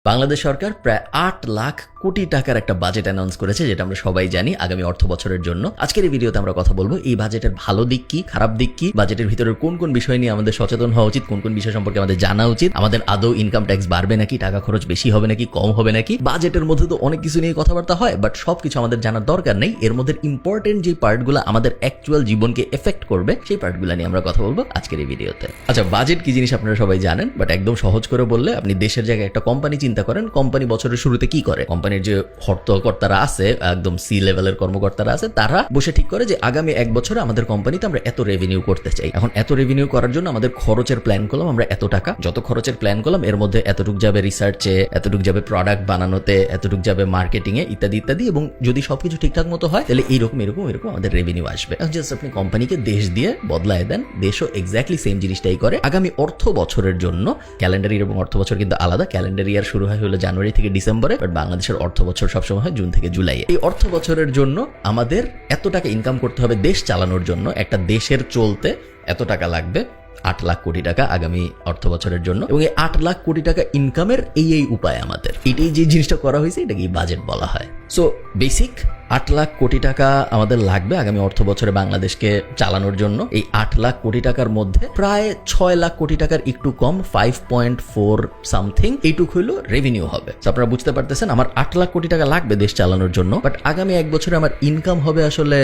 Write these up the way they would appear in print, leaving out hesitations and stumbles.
বাংলাদেশ সরকার প্রায় ৮ লাখ কোটি টাকার একটা বাজেট অ্যানাউন্স করেছে, যেটা আমরা সবাই জানি আগামী অর্থ বছরের জন্য। আজকের এই ভিডিওতে আমরা কথা বলবো এই বাজেটের ভালো দিক কি, খারাপ দিক কি, বাজেটের ভিতরে কোন কোন বিষয় নিয়ে আমাদের সচেতন হওয়া উচিত, কোন কোন বিষয় সম্পর্কে আমাদের জানা উচিত, আমাদের আদৌ ইনকাম ট্যাক্স বাড়বে নাকি, টাকা খরচ বেশি হবে নাকি, কম হবে নাকি। বাজেটের মধ্যে তো অনেক কিছু নিয়ে কথাবার্তা হয়, বাট সবকিছু আমাদের জানার দরকার নেই। এর মধ্যে ইম্পর্টেন্ট যে পার্টগুলো আমাদের অ্যাকচুয়াল জীবনকে এফেক্ট করবে সেই পার্টগুলো নিয়ে আমরা কথা বলবো আজকের এই ভিডিওতে। আচ্ছা, বাজেট কি জিনিস আপনারা সবাই জানেন, বাট একদম সহজ করে বললে আপনি দেশের জায়গায় একটা কোম্পানি চিন্তা করেন। কোম্পানি বছরের শুরুতে কি করে? কোম্পানির যে কর্তারা আছে, একদম সি লেভেলের কর্মকর্তারা আছে, তারা বসে ঠিক করে যে আগামী এক বছরে আমাদের কোম্পানিতে আমরা এত রেভিনিউ করতে চাই। এখন এত রেভিনিউ করার জন্য আমাদের খরচের প্ল্যান করলাম আমরা এত টাকা। যত খরচের প্ল্যান করলাম এর মধ্যে এতটুক যাবে রিসার্চে, এতটুক যাবে প্রোডাক্ট বানানোতে, এতটুক যাবে মার্কেটিং এ, ইত্যাদি ইত্যাদি। এবং যদি সবকিছু ঠিকঠাক মতো হয় তাহলে এরকম আমাদের রেভিনিউ আসবে। জাস্ট আপনি কোম্পানিকে দেশ দিয়ে বদলায় দেন, দেশও এক্স্যাক্টলি সেম জিনিসটাই করে। আগামী অর্থ বছরের জন্য ক্যালেন্ডার ইয়ার এবং অর্থ বছর কিন্তু আলাদা। ক্যালেন্ডার ইয়ার শুরু হয় হলো জানুয়ারি থেকে ডিসেম্বরে, বাট বাংলাদেশের অর্থ বছর সবসময় হয় জুন থেকে জুলাই। এই অর্থ বছরের জন্য আমাদের এত টাকা ইনকাম করতে হবে দেশ চালানোর জন্য। একটা দেশের চলতে এত টাকা লাগবে, ৮ লাখ কোটি টাকা আগামী অর্থ বছরের জন্য। এবং এই ৮ লাখ কোটি টাকা ইনকামের এই উপায় আমাদের, এটাই যে জিনিসটা করা হয়েছে এটাকে বাজেট বলা হয়। সো বেসিক ৮ লাখ কোটি টাকা আমাদের লাগবে আগামী অর্থ বছরে বাংলাদেশকে চালানোর জন্য। এই ৮ লাখ কোটি টাকার মধ্যে প্রায় ৬ লাখ কোটি টাকার একটু কম, 5.4 সামথিং এইটুক হইলো রেভিনিউ হবে। আপনারা বুঝতে পারতেছেন আমার ৮ লাখ কোটি টাকা লাগবে দেশ চালানোর জন্য, বাট আগামী এক বছরে আমার ইনকাম হবে আসলে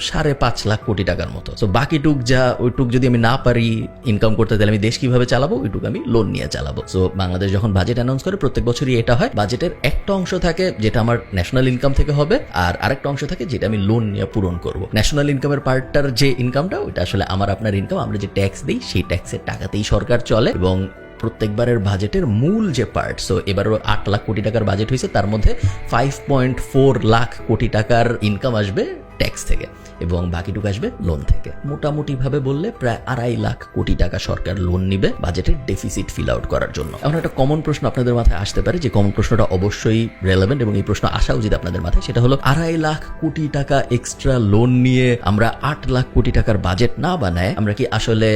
৫.৫ লাখ কোটি টাকার মতো। সো বাকিটুক যা, ওইটুক যদি আমি না পারি ইনকাম করতে, তাহলে আমি দেশ কিভাবে চালাবো? ওইটুক আমি লোন নিয়ে চালাবো। সো বাংলাদেশ যখন বাজেট অ্যানাউন্স করে প্রত্যেক বছরই এটা হয়। বাজেটের একটা অংশ থাকে যেটা আমার ন্যাশনাল ইনকাম থেকে হবে, আর আরেকটা অংশ থাকে যেটা আমি লোন নিয়ে পূরণ করব। ন্যাশনাল ইনকামের পার্টটার যে ইনকামটা, ওইটা আসলে আমার আপনার ইনকাম, আমরা যে ট্যাক্স দিই সেই ট্যাক্সের টাকাতেই সরকার চলে। এবং প্রত্যেকবারের বাজেটের মূল যে পার্ট, সো এবারও ৮ লাখ কোটি টাকার বাজেট হয়েছে, তার মধ্যে 5.4 লাখ কোটি টাকার ইনকাম আসবে ট্যাক্স থেকে এবং বাকিটুকু আসবে লোন থেকে। মোটামুটি ভাবে বললে প্রায় ২.৫ লাখ কোটি টাকা সরকার লোন নিবে বাজেটের ডেফিসিট ফিল আউট করার জন্য। এখন একটা কমন প্রশ্ন আপনাদের মাথায় আসতে পারে, যে কমন প্রশ্নটা অবশ্যই রেলেভেন্ট এবং এই প্রশ্ন আসা উচিত আপনাদের মাথায়, সেটা হলো ২.৫ লাখ কোটি টাকা এক্সট্রা লোন নিয়ে আমরা ৮ লাখ কোটি টাকার বাজেট না বানায় আমরা কি আসলে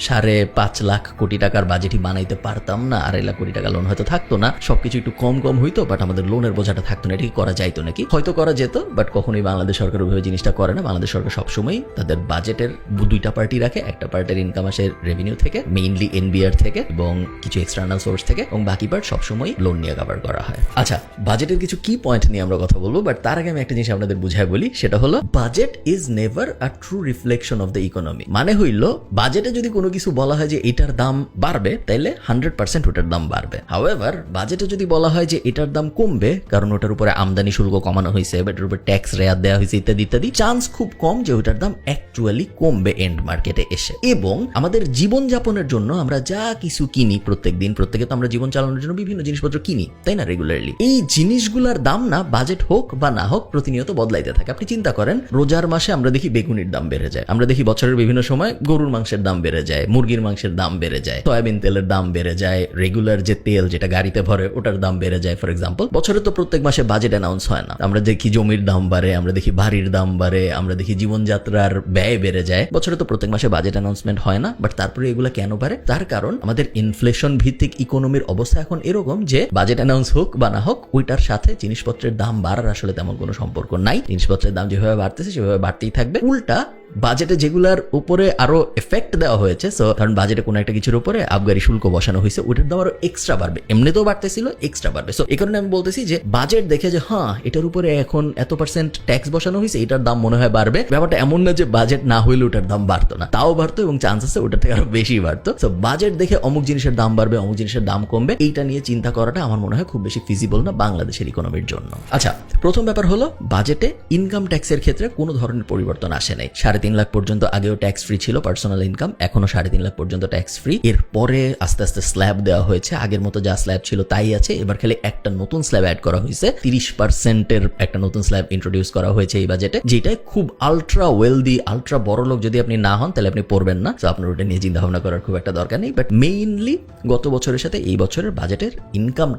৫.৫ লাখ কোটি টাকার বাজেটই বানাইতে পারতাম না? ২.৫ লাখ কোটি টাকা লোন হয়তো থাকতো না, সবকিছু একটু কম হইতো, বাট আমাদের লোনের বোঝাটা থাকতো না। এটা কি করা যাইতো নাকি? হয়তো করা যেত, বাট কখনোই বাংলাদেশ সরকার ওইভাবে জিনিসটা করে না। বাংলাদেশ সরকার সবসময় তাদের বাজেটের দুইটা পার্টি রাখে। একটা পার্টের ইনকাম আসে রেভিনিউ থেকে, মেইনলি এনবিআর থেকে এবং কিছু এক্সটার্নাল সোর্স থেকে, এবং বাকি পার্ট সবসময় লোন নিয়ে কভার করা হয়। আচ্ছা, বাজেটের কিছু কি পয়েন্ট নিয়ে আমরা কথা বলবো, বাট তার আগে আমি একটা জিনিস আপনাদের বুঝাই বলি, সেটা হলো budget is never a true reflection of the economy. মানে হইল বাজেটে যদি কোনো কিছু বলা হয় যে এটার দাম বাড়বে, তাইলে 100% ওটার দাম বাড়বে। হাউএভার বাজেটে যদি বলা হয় যে এটার দাম কমবে, কারণ ওটার উপরে আমদানি শুল্ক কমানো হয়েছে, এটার উপরে ট্যাক্স রেয়াত দেওয়া হয়েছে, ইত্যাদি ইত্যাদি, চান্স খুব কম যে ওটার দাম অ্যাকচুয়ালি কমবে এন্ড মার্কেটে এসে। এবং আমাদের জীবনযাপনের জন্য আমরা যা কিছু কিনি প্রত্যেকদিন, প্রত্যেকে তো আমরা জীবন চালানোর জন্য বিভিন্ন জিনিসপত্র কিনি, তাই না, রেগুলারলি। এই জিনিসগুলোর দাম না বাজেট হোক বা না হোক প্রতিনিয়ত বদলাইতে থাকে। আপনি চিন্তা করেন, রোজার মাসে আমরা দেখি বেগুনির দাম বেড়ে যায়, আমরা দেখি বছরের বিভিন্ন সময় গরুর মাংসের দাম বেড়ে যায়, মুরগির মাংসের দাম বেড়ে যায়, সয়াবিন তেলের দাম বেড়ে যায়, রেগুলার যে তেল যেটা গাড়িতে ভরে ওটার দাম বেড়ে যায়। ফর এক্সাম্পল, বছরে তো প্রত্যেক মাসে বাজেট অ্যানাউন্স হয় না। আমরা দেখি জমির দাম বাড়ে, আমরা দেখি বাড়ির দাম বাড়ে, আমরা দেখি জীবনযাত্রার ব্যয় বেড়ে যায়। বছরে তো প্রত্যেক মাসে বাজেট অ্যানাউন্সমেন্ট হয় না, বাট তারপরে এগুলো কেন বাড়ে? তার কারণ আমাদের ইনফ্লেশন ভিত্তিক ইকোনমির অবস্থা এখন এরকম যে বাজেট অ্যানাউন্স হোক বা না হোক, ওইটার সাথে জিনিসপত্রের দাম বাড়ার আসলে তেমন কোনো সম্পর্ক নাই। জিনিসপত্রের দাম যেভাবে বাড়তেছে সেভাবে বাড়তেই থাকবে। উল্টা বাজেটে যেগুলার উপরে আরো এফেক্ট দেওয়া হয়েছে, সো কারণ বাজেটে কোনো একটা কিছুর উপরে আবগারি শুল্ক বসানো হয়েছে, ওইটার দাম আরো এক্সট্রা বাড়বে, এমনিতেও বাড়তেছিল, এক্সট্রা বাড়বে। সো এই কারণে আমি বলতেছি যে বাজেট দেখে যে হ্যাঁ এটার উপরে এখন এত % ট্যাক্স বসানো হয়েছে, এটার দাম মনে হয় বাড়বে। ব্যাপারটা এমন না যে বাজেট না হইলে ওটার দাম বাড়তো না, তাও বাড়তো এবং চান্স আছে ওটার থেকে আরো বেশি বাড়তো। সো বাজেট দেখে অমুক জিনিসের দাম বাড়বে, অমুক জিনিসের দাম কমবে, এইটা নিয়ে চিন্তা করাটা আমার মনে হয় খুব বেশি ফিজিবল না বাংলাদেশের ইকোনমির জন্য। আচ্ছা, প্রথম ব্যাপার হলো বাজেটে ইনকাম ট্যাক্সের ক্ষেত্রে কোনো ধরনের পরিবর্তন আসে নাই। 3.5 লাখ পর্যন্ত আগেও ট্যাক্স ফ্রি ছিল পার্সোনাল ইনকাম, এখনো 3.5 লাখ পর্যন্ত ট্যাক্স ফ্রি। এরপরে আস্তে আস্তে স্ল্যাব দেওয়া হয়েছে, আগের মতো যা স্ল্যাব ছিল তাই আছে। এবার খালি একটা নতুন স্ল্যাব অ্যাড করা হয়েছে, 30% একটা নতুন স্ল্যাব ইন্ট্রোডিউস করা হয়েছে এই বাজেটে, যেটা খুব আলট্রা ওয়েলদি, আলট্রা বড় লোক যদি আপনি না হন তাহলে আপনি পড়বেন না। তো আপনার ওটা নিয়ে চিন্তা ভাবনা করার খুব একটা দরকার নেই। বাট মেইনলি গত বছরের সাথে এই বছরের বাজেটের ইনকাম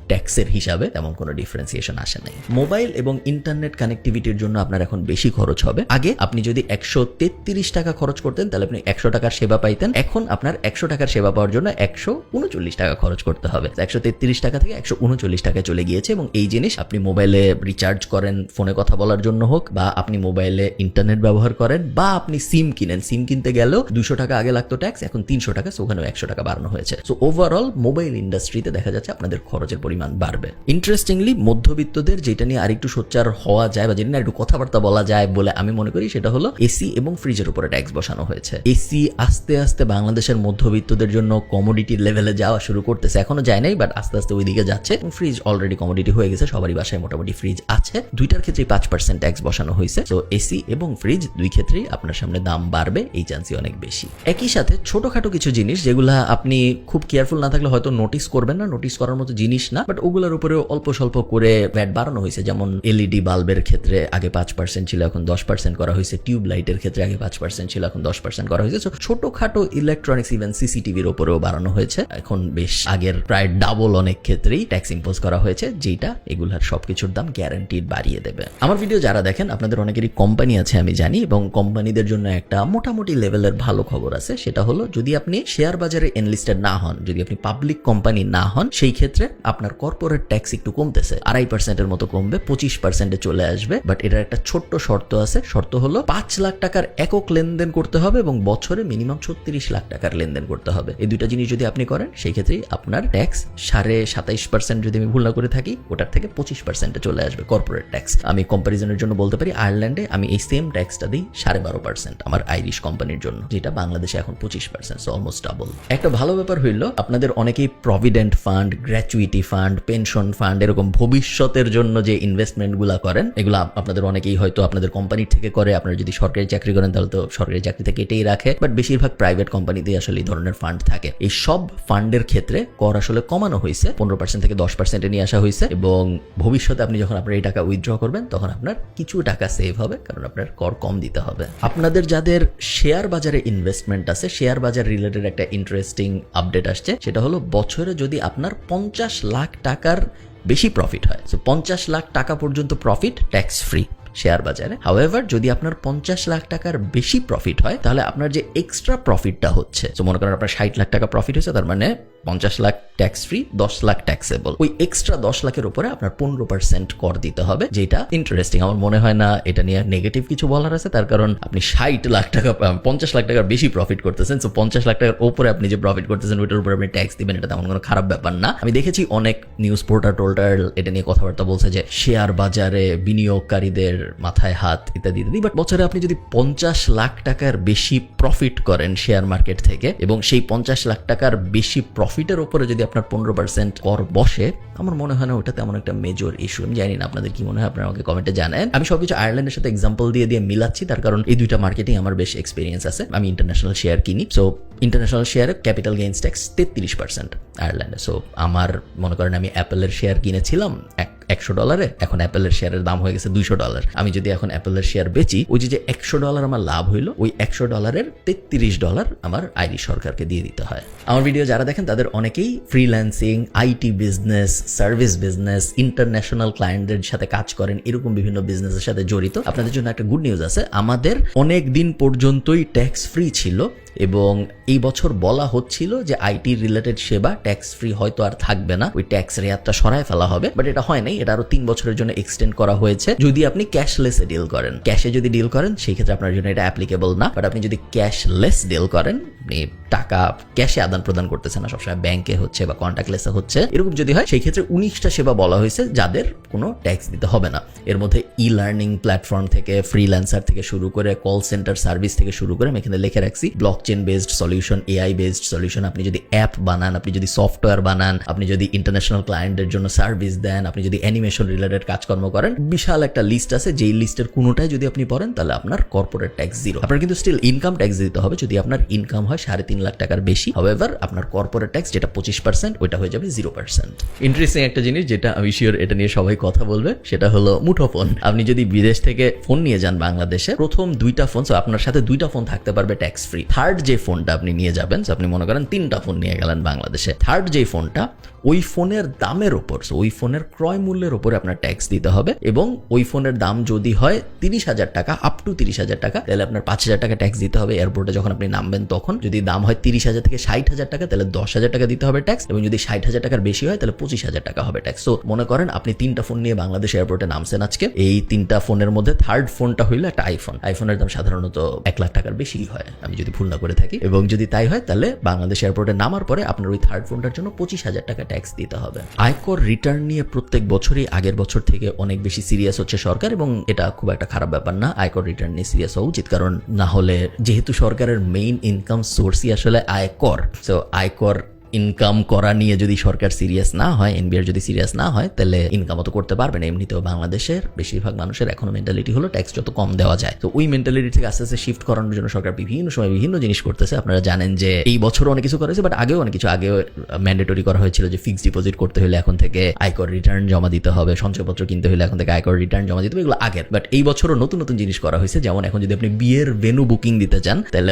ট্যাক্সের হিসাবে তেমন কোনো ডিফারেন্সিয়েশন আসে নাই। মোবাইল এবং ইন্টারনেট কানেক্টিভিটির জন্য আপনার এখন বেশি খরচ হবে। আগে আপনি যদি 133 টাকা খরচ করতেন তাহলে আপনি 100 টাকার সেবা পাইতেন। এখন আপনার 100 টাকার সেবা পাওয়ার জন্য 139 টাকা খরচ করতে হবে। 133 টাকা থেকে 139 টাকায় চলে গিয়েছে এবং এই জিনিস আপনি মোবাইলে রিচার্জ করেন ফোনে কথা বলার জন্য হোক, বা আপনি মোবাইলে ইন্টারনেট ব্যবহার করেন, বা আপনি সিম কিনেন, সিম কিনতে গেলেও 200 টাকা আগে লাগতো ট্যাক্স, এখন 300 টাকা, ওখানেও 100 টাকা বাড়ানো হয়েছে। সো ওভারঅল মোবাইল ইন্ডাস্ট্রিতে দেখা যাচ্ছে আপনাদের খরচের পরিমাণ বাড়বে। ইন্টারেস্টিংলি মধ্যবিত্তদের যেটা নিয়ে আরেকটু সোচ্চার হওয়া যায় বা যেটা নিয়ে একটু কথাবার্তা বলা যায় বলে আমি মনে করি সেটা হলো এসি এবং ফ্রিজের উপরে ট্যাক্স বসানো হয়েছে। এসি আস্তে আস্তে বাংলাদেশের মধ্যবিত্তদের জন্য কমোডিটি লেভেলে যাওয়া শুরু করতেছে, এখনো যায় নাই বাট আস্তে আস্তে ওই দিকে যাচ্ছে। ফ্রিজ অলরেডি কমোডিটি হয়ে গেছে, সবারই বাসায় মোটামুটি ফ্রিজ আছে। দুইটার ক্ষেত্রেই 5% ট্যাক্স বসানো হয়েছে। তো এসি এবং ফ্রিজ দুই ক্ষেত্রেই আপনার সামনে দাম বাড়বে, এই চান্সই অনেক বেশি। একই সাথে ছোটখাটো কিছু জিনিস যেগুলা আপনি খুব কেয়ারফুল না থাকলে হয়তো নোটিস করবেন না, নোটিস করার মতো জিনিস না, বাট ওগুলোর উপরে অল্প স্বল্প করে ভ্যাট বাড়ানো হয়েছে। যেমন এলইডি বাল্বের ক্ষেত্রে আগে 5% ছিল, এখন 10% করা হয়েছে। টিউব লাইটের ক্ষেত্রে আগে 5% ছিল, এখন 10% করা হয়েছে। ছোটখাটো ইলেকট্রনিক্স ইভেন সিসিটিভির উপরেও বাড়ানো হয়েছে। এখন বেশ আগের প্রায় ডাবল অনেক ক্ষেত্রেই ট্যাক্স ইম্পোজ করা হয়েছে, যেটা এগুলার সবকিছুর দাম গ্যারান্টিড বাড়িয়ে দেবে। আমার ভিডিও যারা দেখেন আপনাদের অনেকেরই কোম্পানি আছে আমি জানি, এবং কোম্পানিদের জন্য একটা মোটামুটি লেভেলের ভালো খবর আছে। সেটা হলো যদি আপনি শেয়ার বাজারে এনলিস্টেড না হন, যদি আপনি পাবলিক কোম্পানি না হন, সেই ক্ষেত্রে আপনার কর্পোরেট ট্যাক্স একটু কমতেছে, 2.5% মতো কমবে, 25% চলে আসবে। বাট এটার একটা ছোট্ট শর্ত আছে। শর্ত হলো 5 লাখ টাকার একক লেনদেন করতে হবে এবং বছরে মিনিমাম 36 লাখ টাকার লেনদেন করতে হবে। এই দুইটা জিনিস যদি আপনি করেন সেই ক্ষেত্রে আপনার ট্যাক্স 27.5% যদি আমি ভুল না করে থাকি, ওটার থেকে 25% চলে আসবে কর্পোরেট ট্যাক্স। আমি কম্পারিজনের জন্য বলতে পারি আয়ারল্যান্ডে আমি এই সেম ট্যাক্সটা দিই 12.5% আমার আইরিশ কোম্পানির জন্য, যেটা বাংলাদেশে এখন 25%, সো অলমোস্ট ডাবল। একটা ভালো ব্যাপার হইলো আপনাদের অনেকেই provident fund, gratuity fund, pension fund, এরকম ভবিষ্যতের জন্য যে ইনভেস্টমেন্ট গুলা করেন, এগুলো আপনাদের অনেকেই হয়তো আপনাদের কোম্পানির থেকে করে। আপনারা যদি সরকারি চাকরি করেন তাহলে তো সরকারি চাকরি থেকে এটাই রাখে, বাট বেশিরভাগ প্রাইভেট কোম্পানিতে আসলে এই ধরনের ফান্ড থাকে। এই সব ফান্ডের ক্ষেত্রে কর আসলে কমানো হয়েছে, 15% থেকে 10% নিয়ে আসা হয়েছে, এবং ভবিষ্যতে আপনি যখন আপনার এই টাকা উইথড্র করবেন তখন আপনার কিছু টাকা সেভ হবে, কারণ আপনার কর কম দিতে হবে। আপনাদের যাদের শেয়ার বাজারে ইনভেস্টমেন্ট আছে, শেয়ার বাজার রিলেটেড একটা ইন্টারেস্টিং আপডেট আসছে। সেটা হলো বছরে যদি আপনার 50 লাখ টাকার বেশি প্রফিট হয়, সো 50 লাখ টাকা পর্যন্ত প্রফিট ট্যাক্স ফ্রি শেয়ার বাজারে। হাউএভার যদি আপনার 50 লাখ টাকার বেশি প্রফিট হয় তাহলে আপনার যে এক্সট্রা প্রফিটটা হচ্ছে, তো মনে করেন আপনার 60 লাখ টাকা প্রফিট হয়েছে, তার মানে 50 lakh tax free, 10 lakh taxable. ওই এক্সট্রা 10 লাখের উপরে আপনার 15% কর দিতে হবে, যেটা ইন্টারেস্টিং। আমার মনে হয় না এটা নিয়ে নেগেটিভ কিছু বলার আছে, তার কারণ আপনি 60 লাখ টাকা 50 লাখ টাকার বেশি প্রফিট করতেছেন, সো 50 লাখ টাকার উপরে আপনি যে প্রফিট করতেছেন ওইটার উপরে আপনি ট্যাক্স দিবেন, এটা তেমন কোনো খারাপ ব্যাপার না। আমি দেখেছি অনেক নিউজ পোর্টাল টোল্টার এটা নিয়ে কথাবার্তা বলছে যে শেয়ার বাজারে বিনিয়োগকারীদের মাথায় হাত ইত্যাদি ইত্যাদি, বাট বছরে আপনি যদি 50 লাখ টাকার বেশি প্রফিট করেন শেয়ার মার্কেট থেকে, এবং সেই 50 লাখ টাকার বেশি প্রফিটের উপরে যদি আপনার 15% কর বসে, আমার মনে হয় না ওটা তেমন একটা মেজর ইস্যু। আমি জানি না আপনাদের কি মনে হয়, আপনারা আমাকে কমেন্টে জানান। আমি সবকিছু আয়ারল্যান্ডের সাথে এক্সাম্পল দিয়ে মিলাচ্ছি, তার কারণ এই দুইটা মার্কেটিং আমার বেশ এক্সপিরিয়েন্স আছে। আমি ইন্টারন্যাশনাল শেয়ার কিনি, সো ইন্টারন্যাশনাল শেয়ারে ক্যাপিটাল গেইনস ট্যাক্স 33% আয়ারল্যান্ডে। সো আমার মনে করেন আমি অ্যাপেলের শেয়ার কিনেছিলাম $100, এখন অ্যাপেলের শেয়ারের দাম হয়ে গেছে $200। আমি যদি এখন অ্যাপেলের শেয়ার বেচি, ওই যে $100 আমার লাভ হইলো, ওই $100 $33 আমার আইরিশ সরকারকে দিয়ে দিতে হয়। আমার ভিডিও যারা দেখেন তাদের অনেকেই freelancing, IT business, service business, international ক্লায়েন্টদের সাথে কাজ করেন, এরকম বিভিন্ন বিজনেসের সাথে জড়িত। আপনাদের জন্য একটা গুড নিউজ আছে, আমাদের অনেক দিন পর্যন্তই ট্যাক্স ফ্রি ছিল, এবং এই বছর বলা হচ্ছিল যে আইটি রিলেটেড সেবা ট্যাক্স ফ্রি হয়তো আর থাকবে না, ওই ট্যাক্স রেয়াতটা সরায় ফেলা হবে, বাট এটা হয় নাই। এটা আরো 3 বছরের জন্য এক্সটেন্ড করা হয়েছে যদি আপনি ক্যাশলেসে ডিল করেন। ক্যাশে যদি ডিল করেন সেই ক্ষেত্রে আপনার জন্য এটা অ্যাপ্লিকেবল না, বাট আপনি যদি ক্যাশলেস ডিল করেন, আপনি টাকা ক্যাশে আদান প্রদান করতেছেন না, সবসময় ব্যাংকে হচ্ছে বা কন্ট্যাক্টলেসে হচ্ছে, এরকম যদি হয় সেই ক্ষেত্রে 19টা সেবা বলা হয়েছে যাদের কোনো ট্যাক্স দিতে হবে না। এর মধ্যে ই লার্নিং প্ল্যাটফর্ম থেকে, ফ্রিল্যান্সার থেকে শুরু করে, কল সেন্টার সার্ভিস থেকে শুরু করে, আমি এখানে লিখে রাখছি blockchain based solution, AI based solution. আপনি যদি অ্যাপ বানান, আপনি যদি সফটওয়্যার বানান, আপনি যদি ইন্টারন্যাশনাল ক্লায়েন্টদের জন্য সার্ভিস দেন, আপনি যদি অ্যানিমেশন রিলেটেড কাজকর্ম করেন, বিশাল একটা লিস্ট আছে। যেই লিস্টের কোনোটাই যদি আপনি পড়েন তাহলে আপনার কর্পোরেট ট্যাক্স জিরো। আপনার কিন্তু স্টিল ইনকাম ট্যাক্স দিতে হবে যদি আপনার ইনকাম হয় 3.5 লাখ টাকার বেশি। হাউএভার আপনার কর্পোরেট ট্যাক্স যেটা 25%, ওইটা হয়ে যাবে 0%। ইন্টারেস্টিং একটা জিনিস যেটা আমি শিওর এটা নিয়ে সবাই কথা বলবে, সেটা হলো মুঠোফোন। আপনি যদি বিদেশ থেকে ফোন নিয়ে যান বাংলাদেশে, প্রথম 2টা ফোন, সো আপনার সাথে 2টা ফোন থাকতে পারবে ট্যাক্স ফ্রি। থার্ড যে ফোনটা আপনি নিয়ে যাবেন, আপনি মনে করেন 3টা ফোন নিয়ে গেলেন বাংলাদেশে, থার্ড যে ফোনটা ওই ফোনের দামের ওপর, ওই ফোনের ক্রয় মূল্যের ওপরে আপনার ট্যাক্স দিতে হবে। এবং ওই ফোনের দাম যদি হয় 30,000 টাকা, আপ টু 30,000 টাকা, তাহলে আপনার 5,000 টাকা ট্যাক্স দিতে হবে এয়ারপোর্টে যখন আপনি নামবেন তখন। যদি দাম হয় 30,000 থেকে 60,000 টাকা, তাহলে 10,000 টাকা দিতে হবে ট্যাক্স। এবং যদি 60,000 টাকার বেশি হয় তাহলে 25,000 টাকা হবে ট্যাক্স। তো মনে করেন আপনি 3টা ফোন নিয়ে বাংলাদেশ এয়ারপোর্টে নামছেন আজকে। এই 3টা ফোনের মধ্যে থার্ড ফোনটা হইলো একটা আইফোনের দাম সাধারণত 1 লাখ টাকার বেশি হয়, আমি যদি ভুল না করে থাকি। এবং যদি তাই হয় তাহলে বাংলাদেশ এয়ারপোর্টে নামার পরে আপনার ওই থার্ড ফোনটার জন্য 25,000 টাকা ট্যাক্স দিতে হবে। আয়কর রিটার্ন নিয়ে প্রত্যেক বছরই আগের বছর থেকে অনেক বেশি সিরিয়াস হচ্ছে সরকার, এবং এটা খুব একটা খারাপ ব্যাপার না। আয়কর রিটার্ন নিয়ে সিরিয়াস হওয়া উচিত, কারণ না হলে যেহেতু সরকারের মেইন ইনকাম সোর্সই আসলে আয়কর, তো আয়কর ইনকাম করা নিয়ে যদি সরকার সিরিয়াস না হয়, এনবিআর যদি সিরিয়াস না হয়, তাহলে ইনকামও তো করতে পারবে না। এমনিতেও বাংলাদেশের বেশিরভাগ মানুষের এখনো মেন্টালিটি হলো ট্যাক্স যত কম দেওয়া যায়। তো ওই মেন্টালিটি থেকে আস্তে আস্তে শিফট করানোর জন্য সরকার বিভিন্ন সময় বিভিন্ন জিনিস করতেছে। আপনারা জানেন যে এই বছরও অনেক কিছু করেছে, বাট আগেও অনেক কিছু ম্যান্ডেটরি করা হয়েছিল যে ফিক্সড ডিপোজিট করতে হলে এখন থেকে আয়কর রিটার্ন জমা দিতে হবে, সঞ্চয়পত্র কিনতে হলে এখন থেকে আয়কর রিটার্ন জমা দিতে হবে, এগুলো আগের। বাট এই বছরও নতুন নতুন জিনিস করা হয়েছে, যেমন এখন যদি আপনি বিয়ের ভেন্যু বুকিং দিতে চান, তাহলে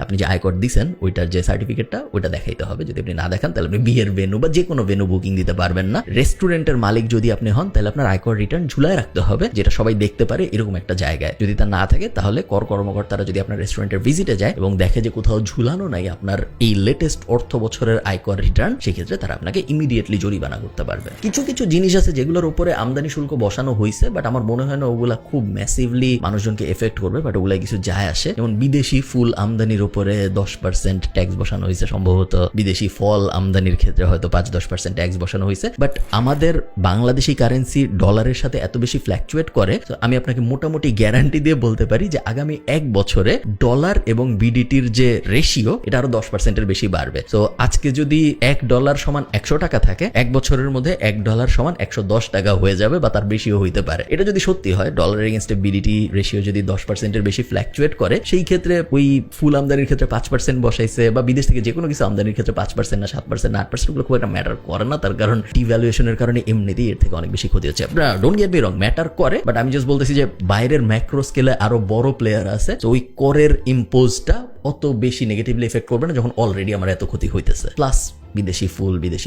আপনি যে আয়কর দিচ্ছেন ওইটার যে সার্টিফিকেটটা ওইটা দেখাইতে হবে। যদি আপনি না দেখান তাহলে আপনি বিয়ের ভেন্যু বা যে কোনো ভেন্যু বুকিং দিতে পারবেন না। রেস্টুরেন্টের মালিক যদি আপনি হন, তাহলে আপনার আয়কর রিটার্ন ঝুলায় রাখতে হবে, যেটা সবাই দেখতে পারে এরকম একটা জায়গায়। যদি তা না থাকে তাহলে কর কর্মকর্তারা যদি আপনার রেস্টুরেন্টের ভিজিটে যায় এবং দেখে যে কোথাও ঝুলানো নাই আপনার এই লেটেস্ট অর্থ বছরের আয়কর রিটার্ন, সেক্ষেত্রে তারা আপনাকে ইমিডিয়েটলি জরিমানা করতে পারবে। কিছু কিছু জিনিস আছে যেগুলোর উপরে আমদানি শুল্ক বসানো হয়েছে, বাট আমার মনে হয় না ওগুলা খুব ম্যাসিভলি মানুষজনকে এফেক্ট করবে, বাট ওগুলা কিছু যায় আসে। যেমন বিদেশি ফুল আমদানির উপরে 10% ট্যাক্স বসানো হয়েছে, সম্ভবত বিদেশি ফল আমদানির ক্ষেত্রে হয়তো 5-10% ট্যাক্স বসানো হয়েছে। বাট আমাদের বাংলাদেশি কারেন্সি ডলারের সাথে এত বেশি ফ্ল্যাকচুয়েট করে, তো আমি আপনাকে মোটামুটি গ্যারান্টি দিয়ে বলতে পারি যে আগামী 1 বছরে ডলার এবং বিডিটির যে রেশিও এটা আরো 10%-এর বেশি বাড়বে। তো আজকে যদি $1 সমান 100 টাকা থাকে, 1 বছরের মধ্যে $1 সমান 110 টাকা হয়ে যাবে বা তার বেশিও হইতে পারে। এটা যদি সত্যি হয়, ডলার এগেইনস্টে বিডিটি রেশিও যদি 10%-এর বেশি ফ্ল্যাকচুয়েট করে, সেই ক্ষেত্রে ওই ফুল আমদানির ক্ষেত্রে 5% বসাইছে বা বিদেশ থেকে যে কোনো কিছু আমদানির ক্ষেত্রে 5% না 7% না 8% গুলো খুব একটা ম্যাটার করে না, তার কারণ ডিভ্যালুয়েশনের কারণে এমনিতেই এর থেকে অনেক বেশি ক্ষতি হচ্ছে। আপনারা don't get me wrong, matter করে, বাট আমি জাস্ট বলতেছি যে বাইরের ম্যাক্রো স্কেলে আরো বড় প্লেয়ার আছে, তো ওই করের ইম্পোজটা অত বেশি নেগেটিভলি এফেক্ট করবে না যখন অলরেডি আমার এত ক্ষতি হইতেছে। প্লাস বিদেশি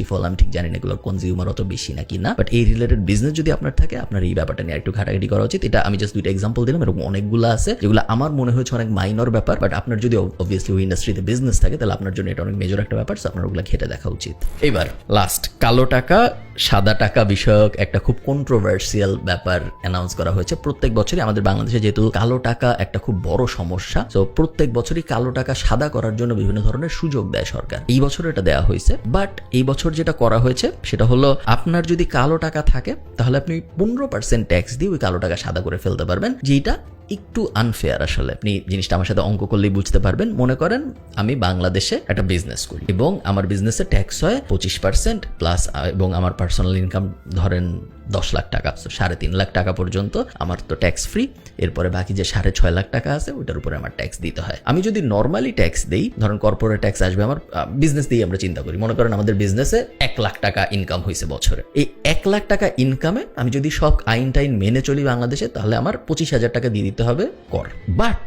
ফল আমি ঠিক জানি না এগুলোর কনজিউমার অত বেশি নাকি না, বাট এই রিলেটেড বিজনেস যদি আপনার থাকে, আপনার এই ব্যাপারটা নিয়ে একটু ঘাটাঘাটি করা উচিত। এটা আমি জাস্ট 2টা এক্সাম্পল দিলাম, এরকম অনেকগুলো আছে যেগুলো আমার মনে হয়েছে অনেক মাইনর ব্যাপার, বাট আপনার যদি অবভিয়াসলি ওই ইন্ডাস্ট্রিতে বিজনেস থাকে তাহলে আপনার জন্য এটা অনেক মেজর একটা ব্যাপার, আপনার ওগুলো ঘেটে দেখা উচিত। এবার লাস্ট, কালো টাকা সাদা টাকা বিষয়ক একটা খুব কন্ট্রোভার্সিয়াল ব্যাপার অ্যানাউন্স করা হয়েছে। প্রত্যেক বছরই আমাদের বাংলাদেশে যেহেতু কালো টাকা একটা খুব বড় সমস্যা, তো প্রত্যেক বছরই কালো টাকা সাদা করার জন্য বিভিন্ন ধরনের সুযোগ দেয় সরকার। এই বছর এটা দেওয়া হয়েছে, বাট এই বছর যেটা করা হয়েছে সেটা হলো আপনার যদি কালো টাকা থাকে তাহলে আপনি 15% ট্যাক্স দিয়ে ওই কালো টাকা সাদা করে ফেলতে পারবেন, যেটা একটু আনফেয়ার। আসলে আপনি জিনিসটা আমার সাথে অঙ্ক করলেই বুঝতে পারবেন। মনে করেন আমি বাংলাদেশে একটা বিজনেস করি এবং আমার বিজনেসে ট্যাক্স হয় 25% প্লাস, এবং আমার পার্সোনাল ইনকাম ধরেন 10 লাখ টাকা, 3.5 লাখ টাকা পর্যন্ত আমার তো ট্যাক্স ফ্রি। এরপরে বাকি যে 6.5 লাখ টাকা আছে ওইটার উপরে আমার ট্যাক্স দিতে হয়। আমি যদি নর্মালি ট্যাক্স দেই, ধরেন কর্পোরেট ট্যাক্স আসবে আমার বিজনেস দিয়ে, আমরা চিন্তা করি মনে করেন আমাদের বিজনেসে 1 লাখ টাকা ইনকাম হয়েছে বছরে। এই 1 লাখ টাকা ইনকামে আমি যদি সব আইন টাইন মেনে চলি বাংলাদেশে, তাহলে আমার 25,000 টাকা দিয়ে দিতে হবে কর। বাট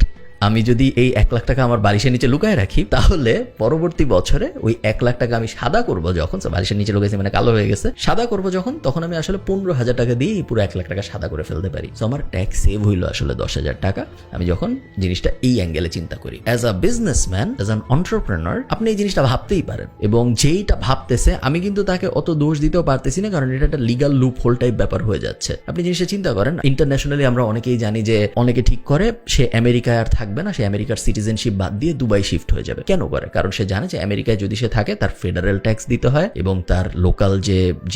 আমি যদি এই 1 লাখ টাকা আমার বালিশের নিচে লুকায় রাখি, তাহলে পরবর্তী বছরে ওই 1 লাখ টাকা আমি সাদা করবো যখন, বালিশের নিচে লুকাইছে মানে কালো হয়ে গেছে, সাদা করবো যখন, তখন আমি আসলে 15,000 টাকা দিয়ে পুরো 1 লাখ টাকা সাদা করে ফেলতে পারি। তো আমার ট্যাক্স সেভ হইলো আসলে 10,000 টাকা, আমি যখন জিনিসটা এই অ্যাঙ্গেলে চিন্তা করি। As a businessman, as an entrepreneur, আপনি এই জিনিসটা ভাবতেই পারেন, এবং যেইটা ভাবতেছে আমি কিন্তু তাকে অত দোষ দিতেও পারতেছি না, কারণ এটা একটা লিগাল লুপ হোল টাইপ ব্যাপার হয়ে যাচ্ছে। আপনি জিনিসটা চিন্তা করেন, ইন্টারন্যাশনালি আমরা অনেকেই জানি যে অনেকে ঠিক করে সে আমেরিকায় আর থাকবে না, সে আমেরিকার সিটিজেনশিপ বাদ দিয়ে দুবাই শিফট হয়ে যাবে। কেন করে? কারণ সে জানে যে আমেরিকায় যদি সে থাকে তার ফেডারেল ট্যাক্স দিতে হয় এবং তার লোকাল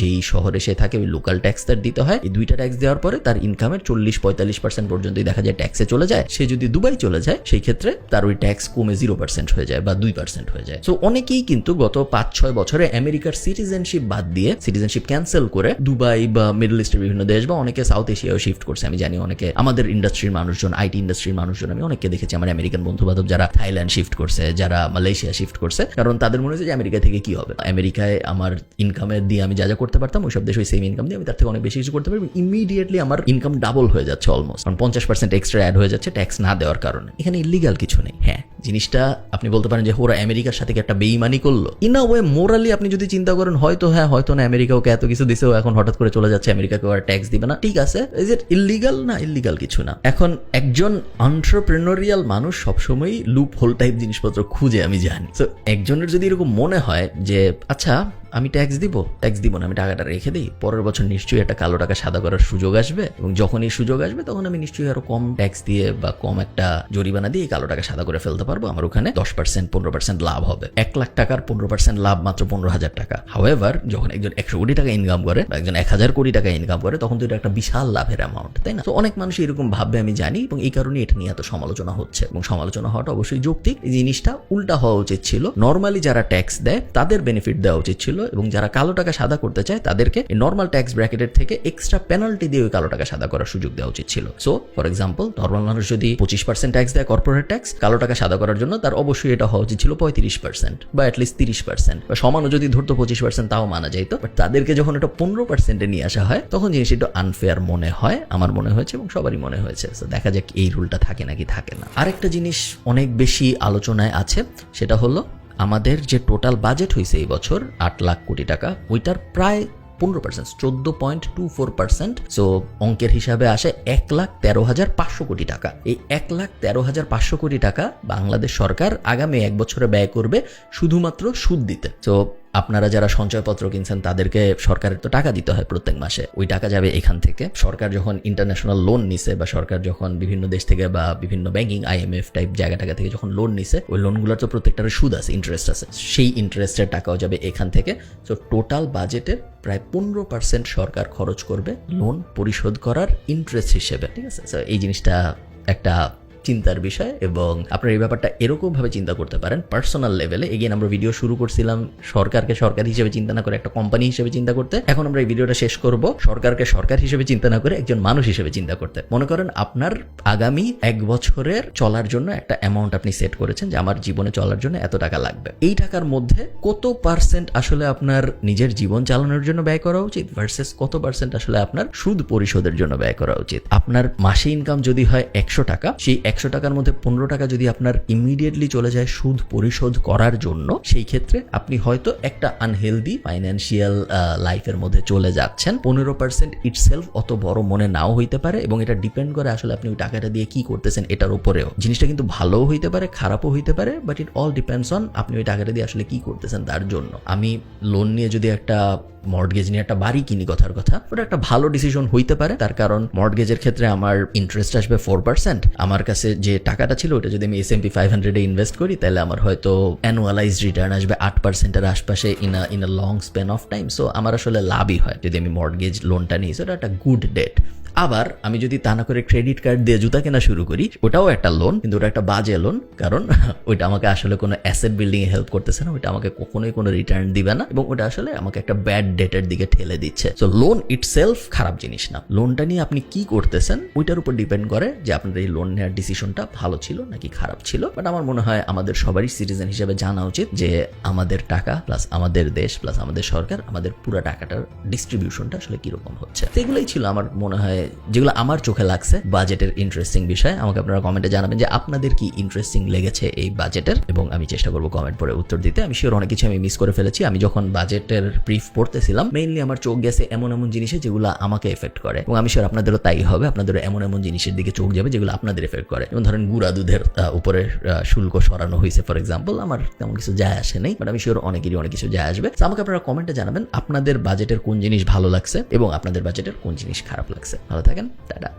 যেই শহরে সে থাকে ওই লোকাল ট্যাক্স তার দিতে হয়। এই দুইটা ট্যাক্স দেওয়ার পরে তার ইনকামের 40-45% পর্যন্তই দেখা যায় ট্যাক্সে চলে যায়। সে যদি দুবাই চলে যায় সেই ক্ষেত্রে তার ওই ট্যাক্স কমে 0% হয়ে যায় বা 2% হয়ে যায়। তো অনেকেই কিন্তু গত 5-6 বছরে আমেরিকার সিটিজেনশিপ বাদ দিয়ে, সিটিজেনশিপ ক্যান্সেল করে দুবাই বা মিডল ইস্টের বিভিন্ন দেশ বা অনেকে সাউথ এশিয়াও শিফট করছে। আমি জানি অনেকে আমাদের ইন্ডাস্ট্রির মানুষজন, আইটি ইন্ডাস্ট্রির মানুষজন, আমি অনেককে দেখেছি আমার আমেরিকান বন্ধু বান্ধব যারা থাইল্যান্ড শিফট করছে, যারা মালয়েশিয়া শিফট করছে, কারণ তাদের মনে হচ্ছে যে আমেরিকা থেকে কি হবে, আমেরিকায় আমার ইনকামের দিয়ে আমি যা যা করতে পারতাম ওই সব দেশে ওই সেম ইনকাম দিয়ে আমি তার থেকে অনেক বেশি কিছু করতে পারি। ইমিডিয়েটলি আমার ইনকাম ডাবল হয়ে যাচ্ছে অলমোস্ট, কারণ 50% এক্সট্রা অ্যাড হয়ে যাচ্ছে ট্যাক্স না দেওয়ার কারণে। এখানে ইলিগাল কিছু নেই। হ্যাঁ, জিনিসটা আপনি বলতে পারেন যে ওরা আমেরিকার সাথে কি একটা বেইমানি করলো। ইন আ ওয়ে মোরালি আপনি যদি চিন্তা করেন হয়তো হ্যাঁ হয়তো না, আমেরিকা ওকে এত কিছু দিছেও এখন হঠাৎ করে চলে যাচ্ছে, আমেরিকাকে আর ট্যাক্স দিবে না, ঠিক আছে, ইজ ইট ইলিগাল? না, ইলিগাল কিছু না। এখন একজন এন্টারপ্রেনিউরিয়াল মানুষ সবসময়ই লুপ হোল টাইপ জিনিসপত্র খুঁজে, আমি জানি। তো একজনের যদি এরকম মনে হয় যে আচ্ছা আমি ট্যাক্স দিব না, আমি টাকাটা রেখে দিই, পরের বছর নিশ্চয়ই একটা কালো টাকা সাদা করার সুযোগ আসবে, এবং যখন এই সুযোগ আসবে তখন আমি নিশ্চয়ই আরো কম ট্যাক্স দিয়ে বা কম একটা জরিমানা দিয়ে কালো টাকা সাদা করে ফেলতে পারবো, আমার ওখানে 10% 15% লাভ হবে। 1 লাখ টাকার 15% লাভ মাত্র 15,000 টাকা। হাউএভার যখন একজন 100 কোটি টাকা ইনকাম করে বা একজন 1000 কোটি টাকা ইনকাম করে তখন তো এটা একটা বিশাল লাভের অ্যামাউন্ট, তাই না? তো অনেক মানুষ এরকম ভাববে, আমি জানি, এবং এই কারণে এটা নিয়ে এত সমালোচনা হচ্ছে, এবং সমালোচনা হওয়াটা অবশ্যই যৌক্তিক। এই জিনিসটা উল্টা হওয়া উচিত ছিল। নর্মালি যারা ট্যাক্স দেয় তাদের বেনিফিট দেওয়া উচিত ছিল, এবং যারা কালো টাকা সাদা করতে চায় তাদেরকে নর্মাল ট্যাক্স ব্র্যাকেটের থেকে এক্সট্রা পেনাল্টি দিয়ে ওই কালো টাকা সাদা করার সুযোগ দেওয়া উচিত ছিল। সো ফর এক্সাম্পল, নর্মাল মানুষ যদি 25% ট্যাক্স দেয় কর্পোরেট ট্যাক্স, কালো টাকা সাদা করার জন্য তার অবশ্যই এটা হওয়া উচিত ছিল 35% বা অ্যাটলিস্ট 30%, বা সমানও যদি ধরতো 25% তাও মানা যাইতো। বাট তাদেরকে যখন এটা 15% নিয়ে আসা হয় তখন জিনিস একটু আনফেয়ার মনে হয়, আমার মনে হয়েছে এবং সবারই মনে হয়েছে। তো দেখা যাক এই রুলটা থাকে নাকি থাকে না। আরেকটা জিনিস অনেক বেশি আলোচনায় আছে, সেটা হলো আমাদের যে টোটাল বাজেট হয়েছে এই বছর 8 লাখ কোটি টাকা, ওইটার প্রায় 15%, 14.24%। সো অঙ্কের হিসাবে আসে 1,13,500 কোটি টাকা। এই 1,13,500 কোটি টাকা বাংলাদেশ সরকার আগামী 1 বছরে ব্যয় করবে শুধুমাত্র সুদ দিতে। তো আপনারা যারা সঞ্চয়পত্র কিনছেন তাদেরকে সরকারের তো টাকা দিতে হয় প্রত্যেক মাসে, ওই টাকা যাবে এখান থেকে। সরকার যখন ইন্টারন্যাশনাল লোন নিছে বা সরকার যখন বিভিন্ন দেশ থেকে বা বিভিন্ন ব্যাংকিং IMF টাইপ জায়গা টাকা থেকে যখন লোন নিছে, ওই লোনগুলোর তো প্রত্যেকটার সুদ আছে, ইন্টারেস্ট আছে, সেই ইন্টারেস্টের টাকাও যাবে এখান থেকে। তো টোটাল বাজেটের প্রায় 15% সরকার খরচ করবে লোন পরিশোধ করার ইন্টারেস্ট হিসেবে, ঠিক আছে? তো এই জিনিসটা একটা চিন্তার বিষয়, এবং আপনারা এই ব্যাপারটা এরকম ভাবে চিন্তা করতে পারেন পার্সোনাল লেভেলে। এগেইন আমরা ভিডিও শুরু করছিলাম সরকারকে সরকার হিসেবে চিন্তা না করে একটা কোম্পানি হিসেবে চিন্তা করতে। এখন আমরা এই ভিডিওটা শেষ করব সরকারকে সরকার হিসেবে চিন্তা না করে একজন মানুষ হিসেবে চিন্তা করতে। মনে করেন আপনার আগামী 1 বছরের চলার জন্য একটা অ্যামাউন্ট আপনি সেট করেছেন যে আমার জীবনে চলার জন্য এত টাকা লাগবে। এই টাকার মধ্যে কত পার্সেন্ট আসলে আপনার নিজের জীবন চালানোর জন্য ব্যয় করা উচিত ভার্সেস কত পার্সেন্ট আসলে আপনার সুদ পরিশোধের জন্য ব্যয় করা উচিত। আপনার মাসে ইনকাম যদি হয় 100 টাকা, সেই 100 টাকার মধ্যে 15 টাকা যদি আপনার ইমিডিয়েটলি চলে যায় সুদ পরিশোধ করার জন্য, সেই ক্ষেত্রে আপনি হয়তো একটা আনহেলদি ফাইন্যান্সিয়াল লাইফের মধ্যে চলে যাচ্ছেন। 15% ইটসেলফ অত বড় মনে নাও হইতে পারে, এবং এটা ডিপেন্ড করে আসলে আপনি ওই টাকাটা দিয়ে কি করতেছেন এটার উপরেও। জিনিসটা কিন্তু ভালোও হইতে পারে, খারাপও হইতে পারে, but it all depends on আপনি ওই টাকাটা দিয়ে আসলে কি করতেছেন তার জন্য। আমি লোন নিয়ে যদি একটা মর্টগেজ নিয়ে একটা বাড়ি কিনি, কথার কথা, ওটা একটা ভালো ডিসিশন হইতে পারে, তার কারণ মর্টগেজের ক্ষেত্রে আমার ইন্টারেস্ট আসবে 4%। আমার কাছে যে টাকাটা ছিল ওটা যদি আমি S&P 500 ইনভেস্ট করি তাহলে আমার হয়তো অ্যানুয়ালাইজড রিটার্ন আসবে 8%-এর আশপাশে in a long span of time. So আমার আসলে লাভই হয় যদি আমি মর্টগেজ লোনটা নিই। সেটা একটা গুড ডেট। আবার আমি যদি তা না করে ক্রেডিট কার্ড দিয়ে জুতা কেনা শুরু করি, ওটাও একটা লোন, কিন্তু ওটা একটা বাজে লোন, কারণ ওইটা আমাকে আসলে কোনো অ্যাসেট বিল্ডিং এ হেল্প করতেছে না, ওইটা আমাকে কখনোই কোনো রিটার্ন দিবে না, এবং ওটা আসলে আমাকে একটা ব্যাড ডেটের দিকে ঠেলে দিচ্ছে। সো লোন ইটসেলফ খারাপ জিনিস না, লোনটা নিয়ে আপনি কি করতেছেন ওইটার উপর ডিপেন্ড করে যে আপনার এই লোন নেওয়ার ডিসিশনটা ভালো ছিল নাকি খারাপ ছিল। বাট আমার মনে হয় আমাদের সবারই সিটিজেন হিসেবে জানা উচিত যে আমাদের টাকা প্লাস আমাদের দেশ প্লাস আমাদের সরকার, আমাদের পুরো টাকাটার ডিস্ট্রিবিউশনটা আসলে কিরকম হচ্ছে। এগুলোই ছিল আমার মনে হয় যেগুলো আমার চোখে লাগছে বাজেটের ইন্টারেস্টিং বিষয়। আমাকে আপনারা কমেন্টে জানাবেন যে আপনাদের কি ইন্টারেস্টিং লেগেছে এই বাজেটের, এবং আমি চেষ্টা করবো কমেন্ট পরে উত্তর দিতে। আমি শিওর অনেক কিছু আমি মিস করে ফেলেছি। আমি যখন বাজেটের ব্রিফ পড়তেছিলাম মেইনলি আমার চোখ গেছে এমন এমন জিনিসে যেগুলো আমাকে এফেক্ট করে, এবং আমি শিওর আপনাদেরও তাই হবে, আপনাদেরও এমন এমন জিনিসের দিকে চোখ যাবে যেগুলো আপনাদের এফেক্ট করে। যেমন ধরেন গুঁড়া দুধের উপরে শুল্ক সরানো হয়েছে ফর এক্সাম্পল, আমার তেমন কিছু যায় আসে নেই, বাট আমি শিওর অনেকেরই অনেক কিছু যায় আসবে। আমাকে আপনারা কমেন্টে জানাবেন আপনাদের বাজেটের কোন জিনিস ভালো লাগছে এবং আপনাদের বাজেটের কোন জিনিস খারাপ লাগছে। ভালো থাকেন, টাটা।